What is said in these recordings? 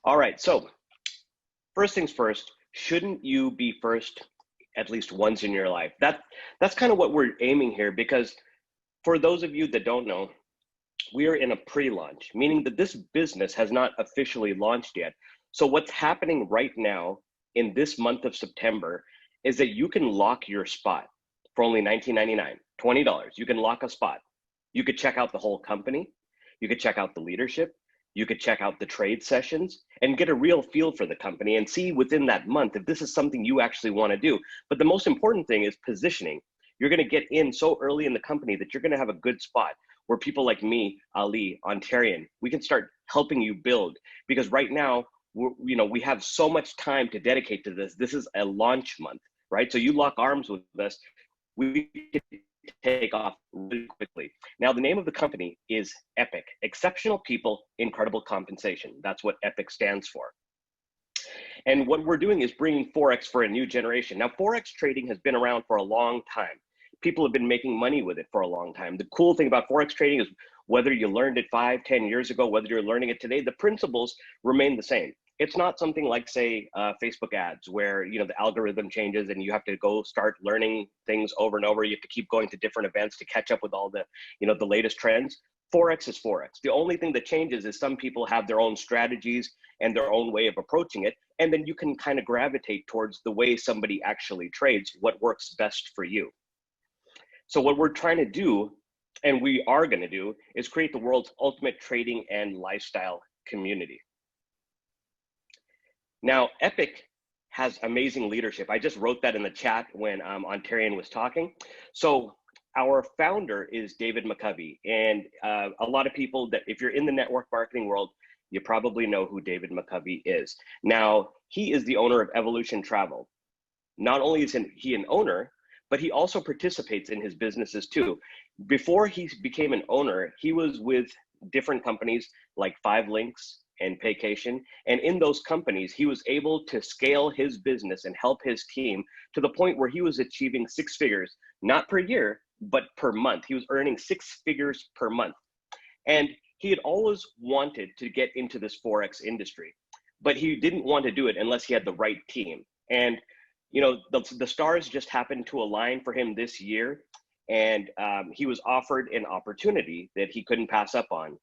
All right, so first things first, shouldn't you be first at least once in your life? That's kind of what we're aiming here, because for those of you that don't know, we are in a pre-launch, meaning that this business has not officially launched yet. So what's happening right now in this month of September is that you can lock your spot for only $19.99, $20. You can lock a spot. You could check out the whole company. You could check out the leadership. You could check out the trade sessions and get a real feel for the company and see within that month if this is something you actually want to do. But the most important thing is positioning. You're going to get in so early in the company that you're going to have a good spot where people like me, Ali, Ontarian, we can start helping you build. Because right now, we have so much time to dedicate to this. This is a launch month, right? So you lock arms with us, we can take off really quickly. Now, the name of the company is Epic. Exceptional People, Incredible Compensation. That's what Epic stands for. And what we're doing is bringing Forex for a new generation. Now, Forex trading has been around for a long time. People have been making money with it for a long time. The cool thing about Forex trading is whether you learned it 5, 10 years ago, whether you're learning it today, the principles remain the same. It's not something like, say, Facebook ads, where the algorithm changes and you have to go start learning things over and over. You have to keep going to different events to catch up with all the the latest trends. Forex is Forex. The only thing that changes is some people have their own strategies and their own way of approaching it, and then you can kind of gravitate towards the way somebody actually trades, what works best for you. So what we're trying to do, and we are going to do, is create the world's ultimate trading and lifestyle community. Now, Epic has amazing leadership. I just wrote that in the chat when Ontarian was talking. So our founder is David McCovey, and a lot of people that, if you're in the network marketing world, you probably know who David McCovey is. Now, he is the owner of Evolution Travel. Not only is he an owner, but he also participates in his businesses too. Before he became an owner, he was with different companies like 5 Links and Paycation. And in those companies, he was able to scale his business and help his team to the point where he was achieving 6 figures, not per year, but per month. He was earning 6 figures per month. And he had always wanted to get into this Forex industry, but he didn't want to do it unless he had the right team. And the stars just happened to align for him this year, and he was offered an opportunity that he couldn't pass up on.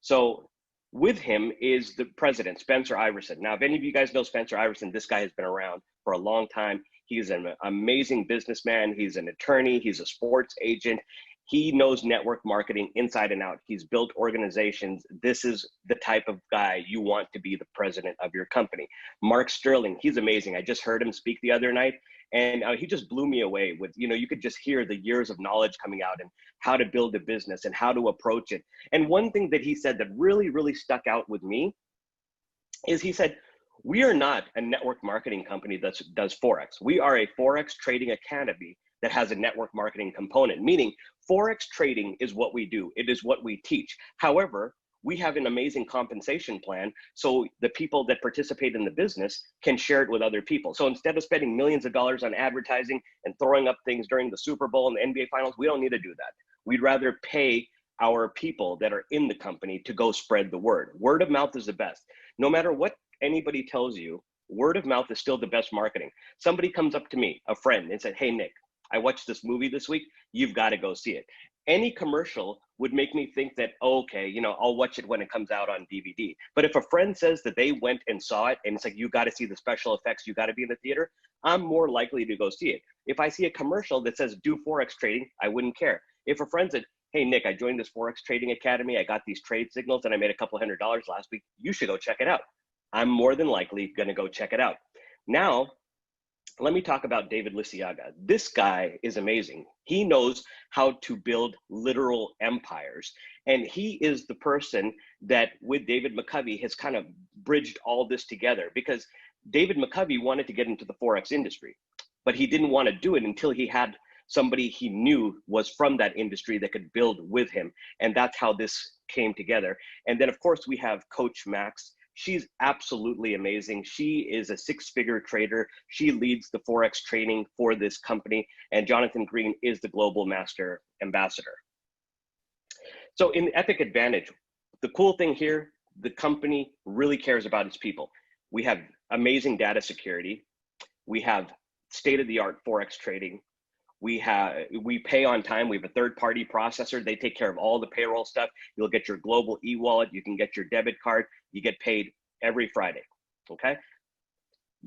So with him is the president, Spencer Iverson. Now, if any of you guys know Spencer Iverson, this guy has been around for a long time. He's an amazing businessman. He's an attorney. He's a sports agent. He knows network marketing inside and out. He's built organizations. This is the type of guy you want to be the president of your company. Mark Sterling, he's amazing. I just heard him speak the other night, and he just blew me away with, you could just hear the years of knowledge coming out and how to build a business and how to approach it. And one thing that he said that really, really stuck out with me is he said, we are not a network marketing company that does Forex. We are a Forex trading academy that has a network marketing component, meaning Forex trading is what we do. It is what we teach. However, we have an amazing compensation plan so the people that participate in the business can share it with other people. So instead of spending millions of dollars on advertising and throwing up things during the Super Bowl and the NBA Finals, we don't need to do that. We'd rather pay our people that are in the company to go spread the word. Word of mouth is the best. No matter what anybody tells you, word of mouth is still the best marketing. Somebody comes up to me, a friend, and said, hey, Nick, I watched this movie this week. You've got to go see it. Any commercial would make me think that, oh, okay, I'll watch it when it comes out on DVD. But if a friend says that they went and saw it and it's like, you got to see the special effects, you got to be in the theater, I'm more likely to go see it. If I see a commercial that says do Forex trading, I wouldn't care. If a friend said, hey, Nick, I joined this Forex trading academy. I got these trade signals and I made a couple $100 last week. You should go check it out. I'm more than likely going to go check it out. Now, let me talk about David Liciaga. This guy is amazing. He knows how to build literal empires. And he is the person that, with David McCovey, has kind of bridged all this together, because David McCovey wanted to get into the Forex industry, but he didn't want to do it until he had somebody he knew was from that industry that could build with him. And that's how this came together. And then, of course, we have Coach Max. She's absolutely amazing. She is a 6-figure trader. She leads the Forex training for this company. And Jonathan Green is the Global Master Ambassador. So in Epic Advantage, the cool thing here, the company really cares about its people. We have amazing data security. We have state-of-the-art Forex trading. We pay on time. We have a third-party processor. They take care of all the payroll stuff. You'll get your global e-wallet. You can get your debit card. You get paid every Friday, okay?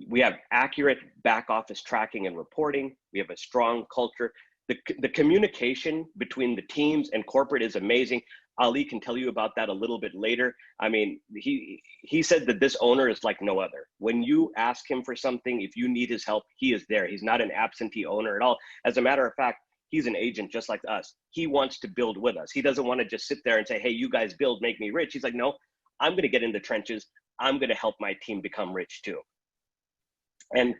We have accurate back office tracking and reporting. We have a strong culture. The communication between the teams and corporate is amazing. Ali can tell you about that a little bit later. I mean, he said that this owner is like no other. When you ask him for something, if you need his help, he is there. He's not an absentee owner at all. As a matter of fact, he's an agent just like us. He wants to build with us. He doesn't want to just sit there and say, hey, you guys build, make me rich. He's like, no, I'm going to get in the trenches. I'm going to help my team become rich too. And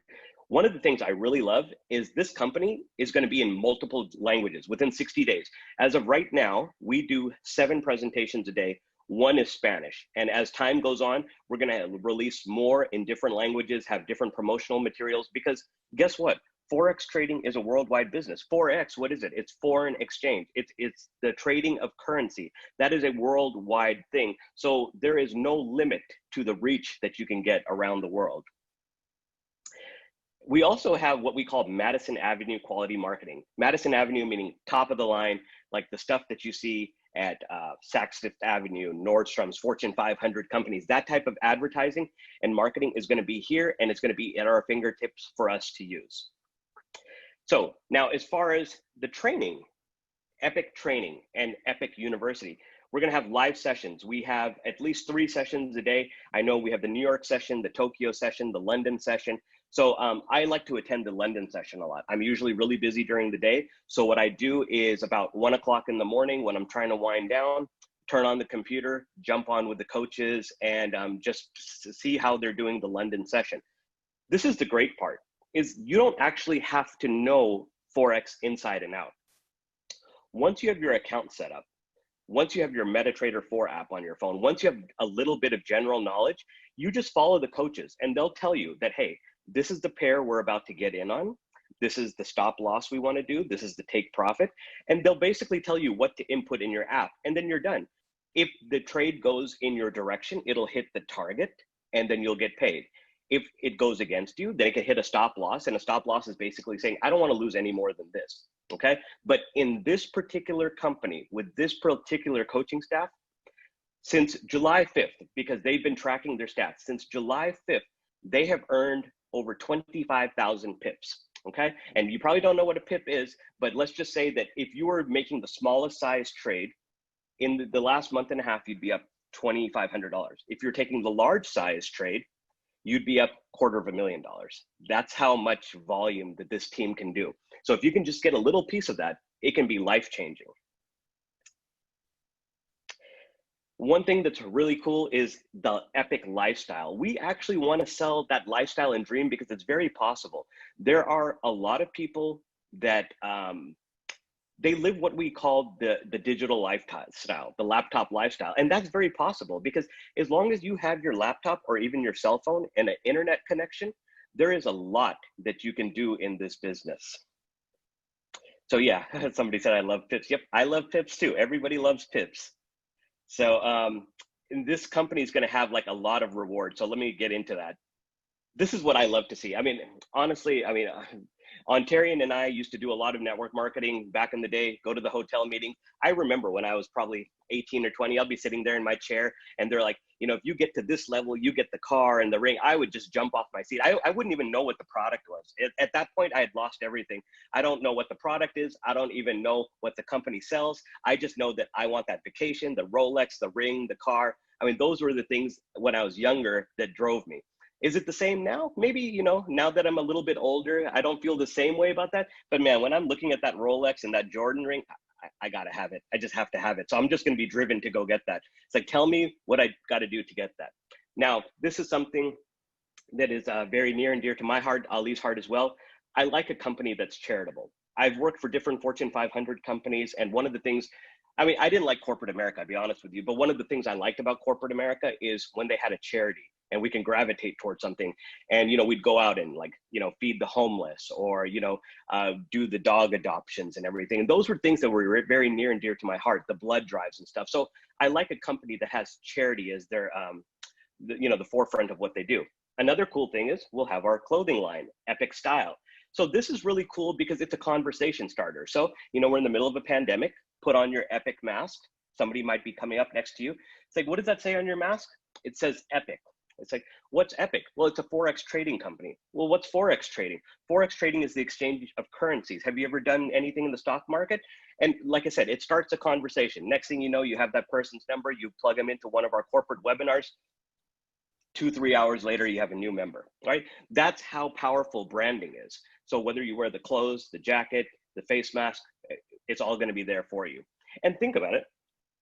one of the things I really love is this company is going to be in multiple languages within 60 days. As of right now, we do 7 presentations a day. 1 is Spanish. And as time goes on, we're going to release more in different languages, have different promotional materials, because guess what? Forex trading is a worldwide business. Forex, what is it? It's foreign exchange. It's the trading of currency. That is a worldwide thing. So there is no limit to the reach that you can get around the world. We also have what we call Madison Avenue quality marketing. Madison Avenue meaning top of the line, like the stuff that you see at Saks Fifth Avenue, Nordstrom's, Fortune 500 companies. That type of advertising and marketing is going to be here, and it's going to be at our fingertips for us to use. So now, as far as the training, Epic Training and Epic University, we're going to have live sessions. We have at least 3 sessions a day. I know we have the New York session, the Tokyo session, the London session. So I like to attend the London session a lot. I'm usually really busy during the day. So what I do is about 1 o'clock in the morning when I'm trying to wind down, turn on the computer, jump on with the coaches, and just see how they're doing the London session. This is the great part, is you don't actually have to know Forex inside and out. Once you have your account set up, once you have your MetaTrader 4 app on your phone, once you have a little bit of general knowledge, you just follow the coaches and they'll tell you that, hey, this is the pair we're about to get in on. This is the stop loss we want to do. This is the take profit. And they'll basically tell you what to input in your app, and then you're done. If the trade goes in your direction, it'll hit the target and then you'll get paid. If it goes against you, then it can hit a stop loss, and a stop loss is basically saying, I don't want to lose any more than this, okay? But in this particular company, with this particular coaching staff, since July 5th, because they've been tracking their stats, since July 5th, they have earned over 25,000 pips, okay? And you probably don't know what a pip is, but let's just say that if you were making the smallest size trade, in the last month and a half, you'd be up $2,500. If you're taking the large size trade, you'd be up $250,000. That's how much volume that this team can do. So if you can just get a little piece of that, it can be life-changing. One thing that's really cool is the Epic lifestyle. We actually want to sell that lifestyle and dream because it's very possible. There are a lot of people that they live what we call the digital lifestyle, the laptop lifestyle. And that's very possible because as long as you have your laptop or even your cell phone and an internet connection, there is a lot that you can do in this business. So yeah, somebody said I love pips. Yep, I love pips too. Everybody loves pips. So this company is going to have like a lot of rewards. So let me get into that. This is what I love to see. I mean, honestly, Ontarian and I used to do a lot of network marketing back in the day, go to the hotel meeting. I remember when I was probably 18 or 20, I'll be sitting there in my chair and they're like, you know, if you get to this level, you get the car and the ring. I would just jump off my seat. I wouldn't even know what the product was. At that point, I had lost everything. I don't know what the product is. I don't even know what the company sells. I just know that I want that vacation, the Rolex, the ring, the car. I mean, those were the things when I was younger that drove me. Is it the same now? Maybe, you know, now that I'm a little bit older, I don't feel the same way about that. But man, when I'm looking at that Rolex and that Jordan ring, I got to have it. I just have to have it. So I'm just going to be driven to go get that. It's like, tell me what I got to do to get that. Now, this is something that is very near and dear to my heart, Ali's heart as well. I like a company that's charitable. I've worked for different Fortune 500 companies. And one of the things, I mean, I didn't like corporate America, I'll be honest with you. But one of the things I liked about corporate America is when they had a charity. and we can gravitate towards something. And, we'd go out and like, feed the homeless, or, do the dog adoptions and everything. And those were things that were very near and dear to my heart, the blood drives and stuff. So I like a company that has charity as their, the forefront of what they do. Another cool thing is we'll have our clothing line, Epic Style. So this is really cool because it's a conversation starter. So, we're in the middle of a pandemic, put on your Epic mask. Somebody might be coming up next to you. It's like, what does that say on your mask? It says Epic. It's like, what's Epic? Well, it's a Forex trading company. Well, what's Forex trading? Forex trading is the exchange of currencies. Have you ever done anything in the stock market? And like I said, it starts a conversation. Next thing you know, you have that person's number, you plug them into one of our corporate webinars. 2-3 hours later, you have a new member, right? That's how powerful branding is. So whether you wear the clothes, the jacket, the face mask, it's all going to be there for you. And think about it.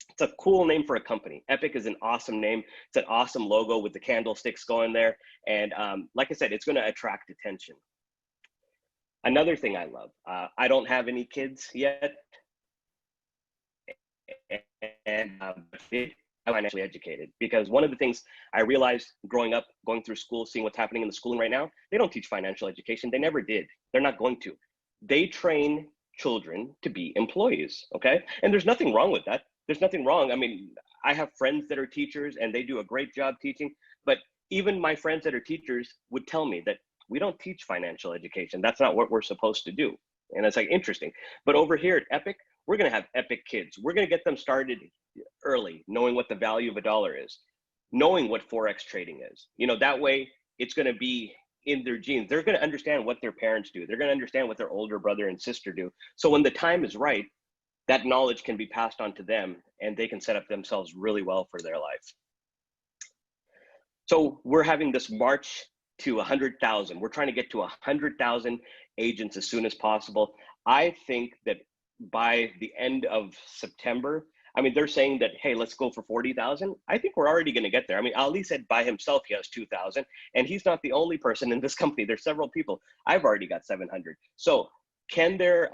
It's a cool name for a company. Epic is an awesome name. It's an awesome logo with the candlesticks going there. And like I said, it's going to attract attention. Another thing I love, I don't have any kids yet. And I'm financially educated, because one of the things I realized growing up, going through school, seeing what's happening in the schooling right now, they don't teach financial education. They never did. They're not going to. They train children to be employees, okay? And there's nothing wrong with that. There's nothing wrong. I mean, I have friends that are teachers and they do a great job teaching, but even my friends that are teachers would tell me that we don't teach financial education. That's not what we're supposed to do. And it's like, interesting. But over here at Epic, we're going to have Epic Kids. We're going to get them started early, knowing what the value of a dollar is, knowing what Forex trading is. That way it's going to be in their genes. They're going to understand what their parents do. They're going to understand what their older brother and sister do. So when the time is right, that knowledge can be passed on to them and they can set up themselves really well for their life. So we're having this march to 100,000. We're trying to get to 100,000 agents as soon as possible. I think that by the end of September, they're saying that, hey, let's go for 40,000. I think we're already going to get there. Ali said by himself, he has 2,000, and he's not the only person in this company. There's several people. I've already got 700. So can there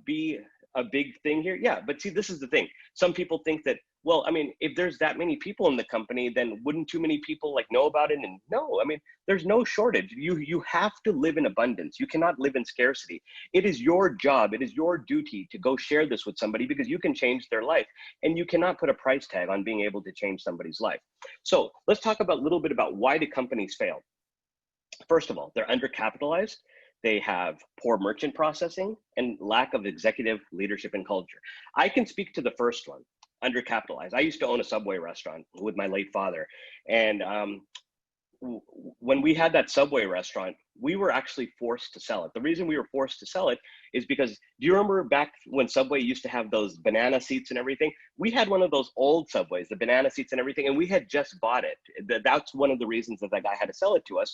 be a big thing here? Yeah, but see, this is the thing. Some people think that, well, if there's that many people in the company, then wouldn't too many people know about it? And no, there's no shortage. You have to live in abundance. You cannot live in scarcity. It is your job. It is your duty to go share this with somebody, because you can change their life, and you cannot put a price tag on being able to change somebody's life. So let's talk a little bit about why do companies fail. First of all, they're undercapitalized. They have poor merchant processing and lack of executive leadership and culture. I can speak to the first one, undercapitalized. I used to own a Subway restaurant with my late father. And when we had that Subway restaurant, we were actually forced to sell it. The reason we were forced to sell it is because, do you remember back when Subway used to have those banana seats and everything? We had one of those old Subways, the banana seats and everything, and we had just bought it. That's one of the reasons that guy had to sell it to us.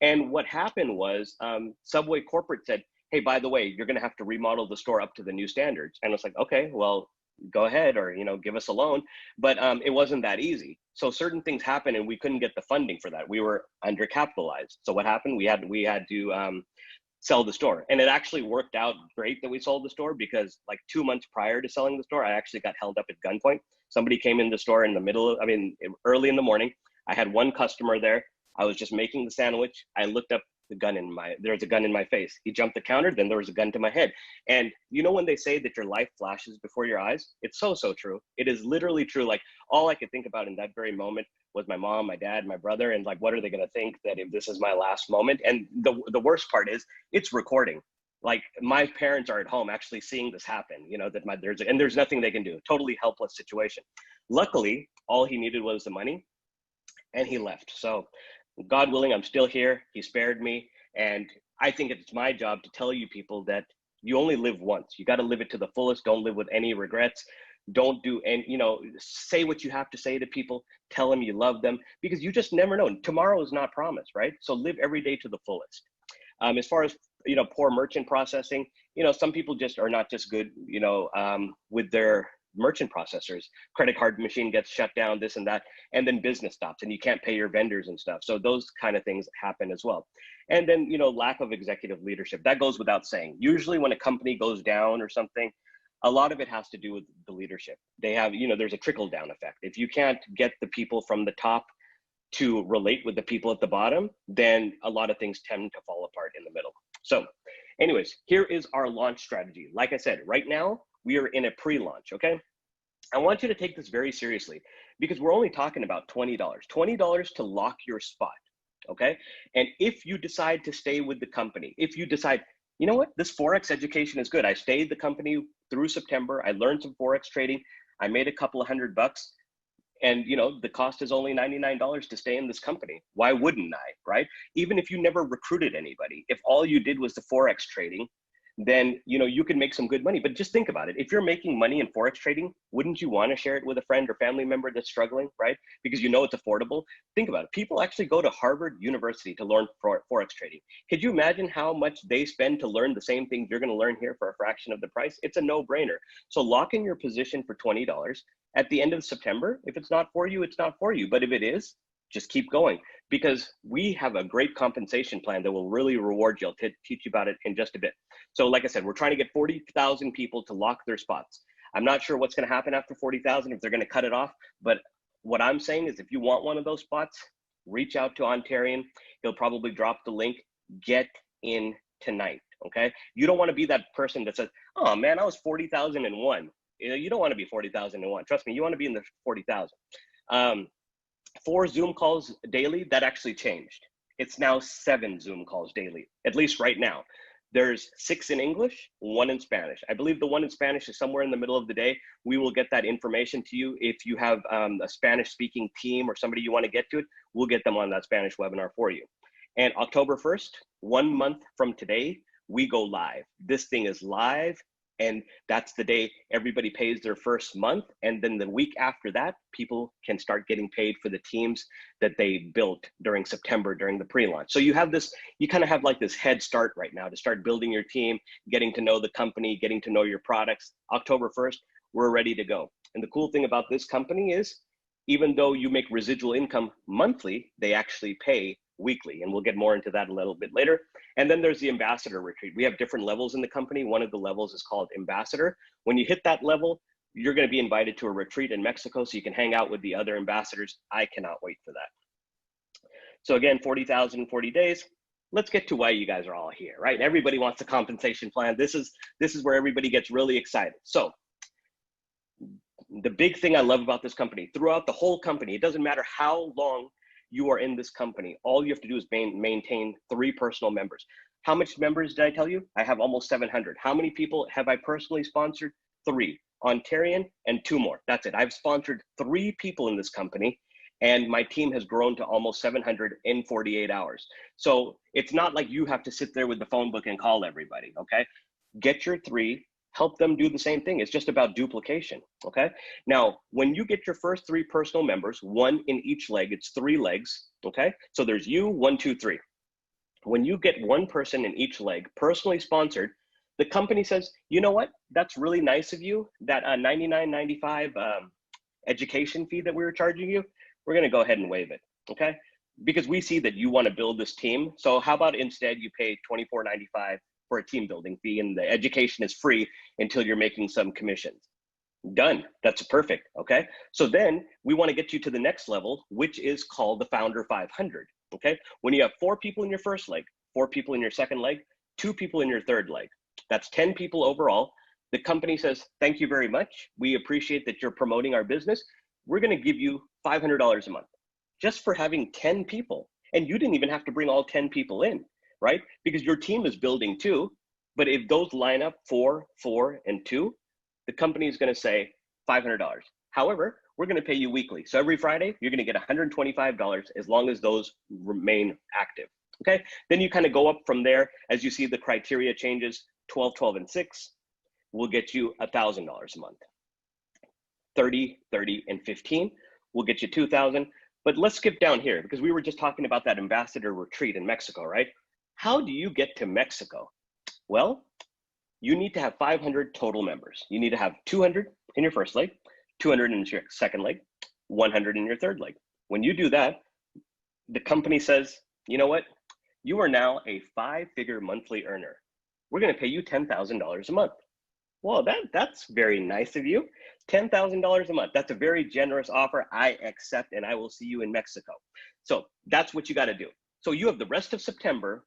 And what happened was Subway corporate said, hey, by the way, you're going to have to remodel the store up to the new standards. And it's like, okay, well, go ahead, or, give us a loan. But it wasn't that easy. So certain things happened and we couldn't get the funding for that. We were undercapitalized. So what happened? We had to sell the store. And it actually worked out great that we sold the store, because 2 months prior to selling the store, I actually got held up at gunpoint. Somebody came in the store in the early in the morning. I had one customer there. I was just making the sandwich. I looked up, there was a gun in my face. He jumped the counter, then there was a gun to my head. And when they say that your life flashes before your eyes, it's so true. It is literally true. All I could think about in that very moment was my mom, my dad, my brother, and what are they going to think that if this is my last moment? And the worst part is it's recording. My parents are at home actually seeing this happen, and there's nothing they can do. Totally helpless situation. Luckily, all he needed was the money, and he left. So God willing, I'm still here. He spared me. And I think it's my job to tell you people that you only live once. You got to live it to the fullest. Don't live with any regrets. Don't do any, say what you have to say to people. Tell them you love them, because you just never know. Tomorrow is not promised, right? So live every day to the fullest. As far as, poor merchant processing, some people just are not just good, with their merchant processors. Credit card machine gets shut down, this and that, and then business stops and you can't pay your vendors and stuff. So those kind of things happen as well. And then, lack of executive leadership. That goes without saying. Usually when a company goes down or something, a lot of it has to do with the leadership. They have, there's a trickle down effect. If you can't get the people from the top to relate with the people at the bottom, then a lot of things tend to fall apart in the middle. So anyways, here is our launch strategy. Like I said, right now we are in a pre-launch, okay? I want you to take this very seriously because we're only talking about $20 to lock your spot, okay? And if you decide to stay with the company, if you decide, you know what, this Forex education is good. I stayed the company through September. I learned some Forex trading. I made a couple of $100 bucks. And you know, the cost is only $99 to stay in this company. Why wouldn't I, right? Even if you never recruited anybody, if all you did was the Forex trading, then you know you can make some good money. But just think about it. If you're making money in Forex trading, wouldn't you want to share it with a friend or family member that's struggling, right? Because you know it's affordable. Think about it. People actually go to Harvard University to learn Forex trading. Could you imagine how much they spend to learn the same things you're going to learn here for a fraction of the price? It's a no-brainer. So lock in your position for $20. At the end of September, if it's not for you, it's not for you. But if it is, just keep going, because we have a great compensation plan that will really reward you. I'll teach you about it in just a bit. So like I said, we're trying to get 40,000 people to lock their spots. I'm not sure what's going to happen after 40,000, if they're going to cut it off. But what I'm saying is if you want one of those spots, reach out to Ontarian. He'll probably drop the link. Get in tonight, okay? You don't want to be that person that says, oh man, I was 40,001. You don't want to be 40,001. Trust me, you want to be in the 40,000. 4 Zoom calls daily, that actually changed. It's now 7 Zoom calls daily, at least right now. There's 6 in English, 1 in Spanish. I believe the one in Spanish is somewhere in the middle of the day. We will get that information to you. If you have a Spanish speaking team or somebody you want to get to it, we'll get them on that Spanish webinar for you. And October 1st, 1 month from today, we go live. This thing is live. And that's the day everybody pays their first month. And then the week after that, people can start getting paid for the teams that they built during September, during the pre-launch. So you have this, you kind of have like this head start right now to start building your team, getting to know the company, getting to know your products. October 1st, we're ready to go. And the cool thing about this company is, even though you make residual income monthly, they actually pay weekly. And we'll get more into that a little bit later. And then there's the ambassador retreat. We have different levels in the company. One of the levels is called ambassador. When you hit that level, you're going to be invited to a retreat in Mexico so you can hang out with the other ambassadors. I cannot wait for that. So again, 40,000 in 40 days. Let's get to why you guys are all here, right? Everybody wants a compensation plan. This is where everybody gets really excited. So the big thing I love about this company, throughout the whole company, it doesn't matter how long you are in this company, all you have to do is maintain 3 personal members. How much members did I tell you? I have almost 700. How many people have I personally sponsored? 3. Ontarian and 2 more. That's it. I've sponsored 3 people in this company, and my team has grown to almost 700 in 48 hours. So it's not like you have to sit there with the phone book and call everybody, okay? Get your 3. Help them do the same thing. It's just about duplication, okay? Now, when you get your first 3 personal members, 1 in each leg, it's 3 legs, okay? So there's you, 1, 2, 3. When you get 1 person in each leg, personally sponsored, the company says, you know what? That's really nice of you. That $99.95 education fee that we were charging you, we're gonna go ahead and waive it, okay? Because we see that you wanna build this team. So how about instead you pay $24.95 for a team building fee, and the education is free until you're making some commissions. Done. That's perfect. Okay. So then we want to get you to the next level, which is called the Founder 500. Okay. When you have 4 people in your first leg, 4 people in your second leg, 2 people in your third leg, that's 10 people overall. The company says, thank you very much. We appreciate that you're promoting our business. We're going to give you $500 a month just for having 10 people. And you didn't even have to bring all 10 people in, right? Because your team is building too. But if those line up 4, 4, and 2, the company is going to say $500. However, we're going to pay you weekly. So every Friday, you're going to get $125 as long as those remain active. Okay. Then you kind of go up from there. As you see, the criteria changes. 12, 12, and 6 will get you $1,000 a month. 30, 30, and 15 will get you $2,000. But let's skip down here because we were just talking about that ambassador retreat in Mexico, right? How do you get to Mexico? Well, you need to have 500 total members. You need to have 200 in your first leg, 200 in your second leg, 100 in your third leg. When you do that, the company says, you know what? You are now a 5-figure monthly earner. We're going to pay you $10,000 a month. Well, that's very nice of you. $10,000 a month. That's a very generous offer. I accept, and I will see you in Mexico. So that's what you got to do. So you have the rest of September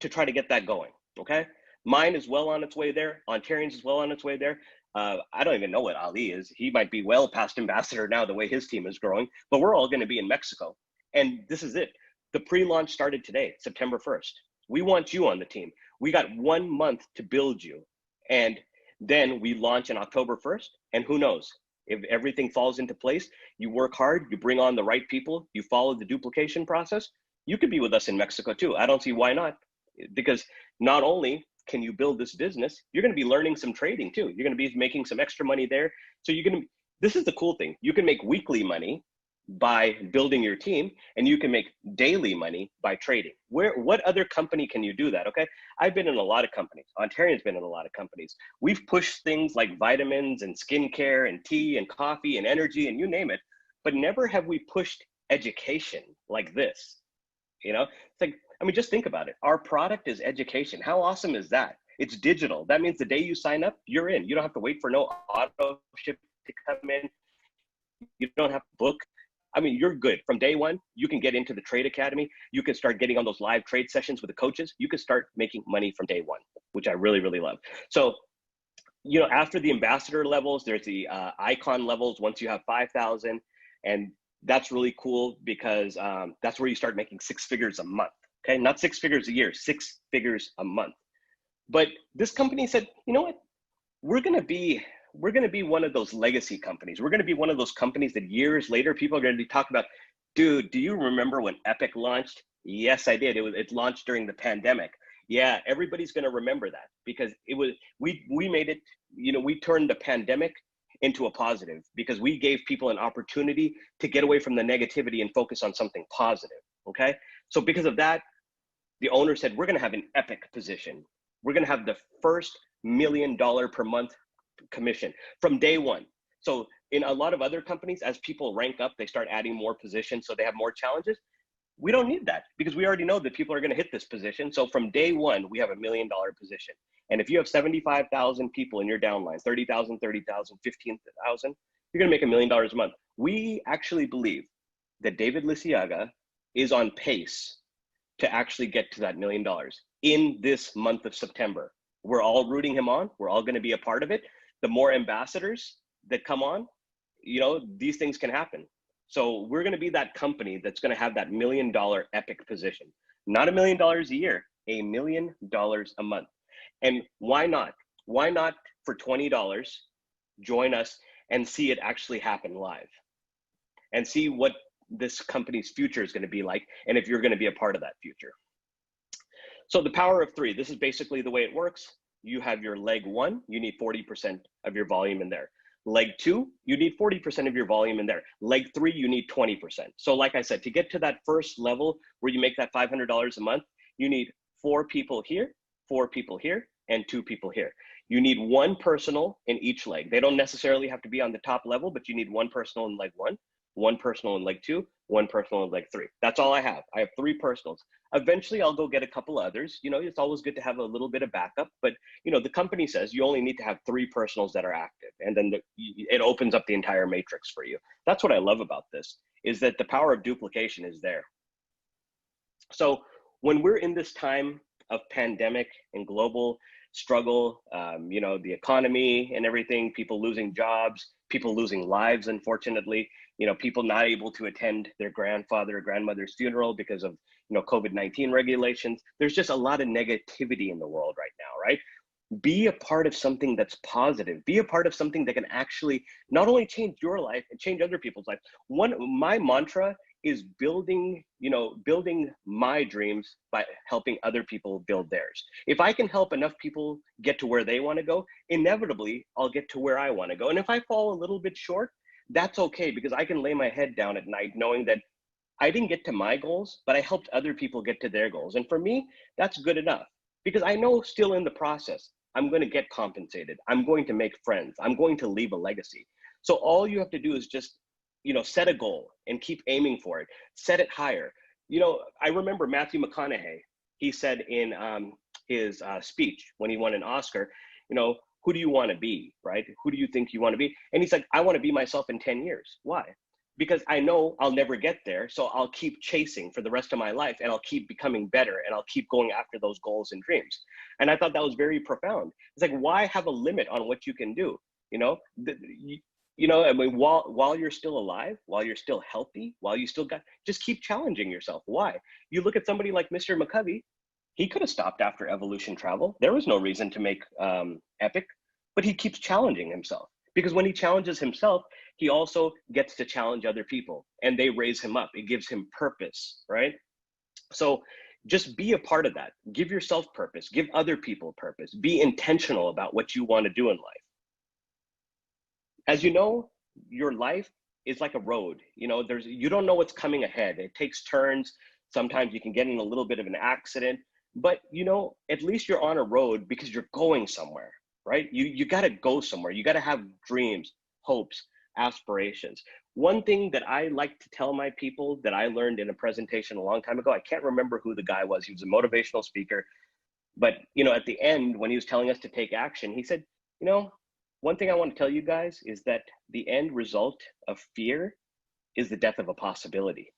to try to get that going. Okay. Mine is well on its way there. Ontarian's is well on its way there. I don't even know what Ali is. He might be well past ambassador now, the way his team is growing, but we're all going to be in Mexico. And this is it. The pre-launch started today, September 1st. We want you on the team. We got 1 month to build you. And then we launch on October 1st. And who knows, if everything falls into place, you work hard, you bring on the right people, you follow the duplication process, you could be with us in Mexico too. I don't see why not. Because not only can you build this business, you're going to be learning some trading too. You're going to be making some extra money there. So you're going to, this is the cool thing. You can make weekly money by building your team, and you can make daily money by trading. What other company can you do that? Okay. I've been in a lot of companies. Ontarian's been in a lot of companies. We've pushed things like vitamins and skincare and tea and coffee and energy and you name it, but never have we pushed education like this. You know, it's like, I mean, just think about it. Our product is education. How awesome is that? It's digital. That means the day you sign up, you're in. You don't have to wait for no auto ship to come in. You don't have to book. I mean, you're good. From day one, you can get into the Trade Academy. You can start getting on those live trade sessions with the coaches. You can start making money from day one, which I really, really love. So, you know, after the ambassador levels, there's the icon levels once you have 5,000. And that's really cool because that's where you start making 6 figures a month. Okay, not 6 figures a year, 6 figures a month. But this company said, you know what? We're gonna be one of those legacy companies. We're gonna be one of those companies that years later people are gonna be talking about. Dude, do you remember when Epic launched? Yes, I did. It launched during the pandemic. Yeah, everybody's gonna remember that because it was we made it. You know, we turned the pandemic into a positive because we gave people an opportunity to get away from the negativity and focus on something positive. Okay, so because of that, the owner said, we're going to have an epic position. We're going to have the first $1 million per month commission from day one. So in a lot of other companies, as people rank up, they start adding more positions so they have more challenges. We don't need that because we already know that people are going to hit this position. So from day one, we have $1 million position. And if you have 75,000 people in your downline, 30,000, 30,000, 15,000, you're going to make $1 million a month. We actually believe that David Liciaga is on pace to actually get to that $1 million in this month of September. We're all rooting him on. We're all going to be a part of it. The more ambassadors that come on, you know, these things can happen. So we're going to be that company that's going to have that $1 million epic position. Not $1 million a year, $1 million a month. And why not? Why not for $20 join us and see it actually happen live and see what this company's future is going to be like, and if you're going to be a part of that future. So the power of 3, this is basically the way it works. You have your leg 1, you need 40% of your volume in there. Leg 2, you need 40% of your volume in there. Leg 3, you need 20%. So like I said, to get to that first level where you make that $500 a month, you need 4 people here, 4 people here, and 2 people here. You need 1 personal in each leg. They don't necessarily have to be on the top level, but you need 1 personal in leg 1, 1 personal in leg 2, 1 personal in leg 3. That's all I have. I have 3 personals. Eventually, I'll go get a couple others. You know, it's always good to have a little bit of backup, but you know, the company says you only need to have 3 personals that are active, and then it opens up the entire matrix for you. That's what I love about this, is that the power of duplication is there. So when we're in this time of pandemic and global struggle, you know, the economy and everything, people losing jobs, people losing lives, unfortunately, you know, people not able to attend their grandfather or grandmother's funeral because of, you know, COVID-19 regulations. There's just a lot of negativity in the world right now, right? Be a part of something that's positive. Be a part of something that can actually not only change your life and change other people's life. My mantra is building my dreams by helping other people build theirs. If I can help enough people get to where they want to go, inevitably I'll get to where I want to go. And if I fall a little bit short, that's okay, because I can lay my head down at night knowing that I didn't get to my goals, but I helped other people get to their goals. And for me, that's good enough, because I know still in the process, I'm going to get compensated. I'm going to make friends. I'm going to leave a legacy. So all you have to do is just, you know, set a goal and keep aiming for it. Set it higher. You know, I remember Matthew McConaughey, he said in his speech when he won an Oscar, you know, who do you want to be, right? Who do you think you want to be? And he's like, I want to be myself in 10 years. Why? because I know I'll never get there. So I'll keep chasing for the rest of my life, and I'll keep becoming better, and I'll keep going after those goals and dreams. And I thought that was very profound. It's like, why have a limit on what you can do? You know, I mean, while you're still alive, while you're still healthy, while you still got, just keep challenging yourself. Why? You look at somebody like Mr. McCovey, he could have stopped after evolution travel. There was no reason to make Epic, but he keeps challenging himself, because when he challenges himself, he also gets to challenge other people, and they raise him up. It gives him purpose, right? So just be a part of that. Give yourself purpose, give other people purpose, be intentional about what you want to do in life. As you know, your life is like a road. You know, you don't know what's coming ahead. It takes turns. Sometimes you can get in a little bit of an accident, but you know, at least you're on a road because you're going somewhere, right? You got to go somewhere. You got to have dreams, hopes, aspirations. One thing that I like to tell my people that I learned in a presentation a long time ago, I can't remember who the guy was. He was a motivational speaker, but you know, at the end, when he was telling us to take action, he said, you know, one thing I want to tell you guys is that the end result of fear is the death of a possibility.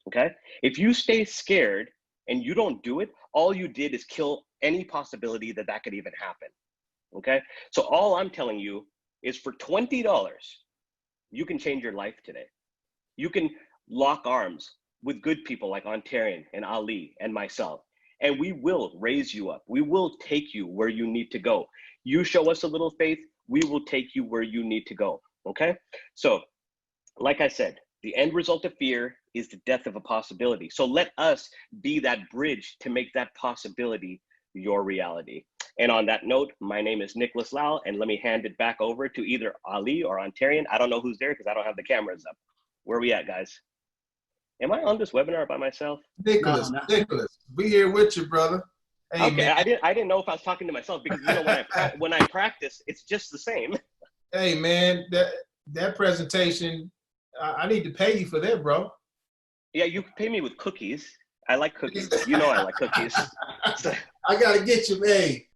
Okay? If you stay scared and you don't do it, all you did is kill any possibility that that could even happen. Okay? So all I'm telling you is, for $20, you can change your life today. You can lock arms with good people like Ontarian and Ali and myself, and we will raise you up. We will take you where you need to go. You show us a little faith, we will take you where you need to go. Okay? So, like I said, the end result of fear is the death of a possibility. So let us be that bridge to make that possibility your reality. And on that note, my name is Nicholas Lau, and let me hand it back over to either Ali or Ontarian. I don't know who's there because I don't have the cameras up. Where are we at, guys? Am I on this webinar by myself? Nicholas, no. Nicholas, we here with you, brother. Hey, okay, man. I didn't know if I was talking to myself, because you know, when I practice, it's just the same. Hey man, that presentation, I need to pay you for that, bro. Yeah, you can pay me with cookies. I like cookies. You know I like cookies. I gotta get you, hey.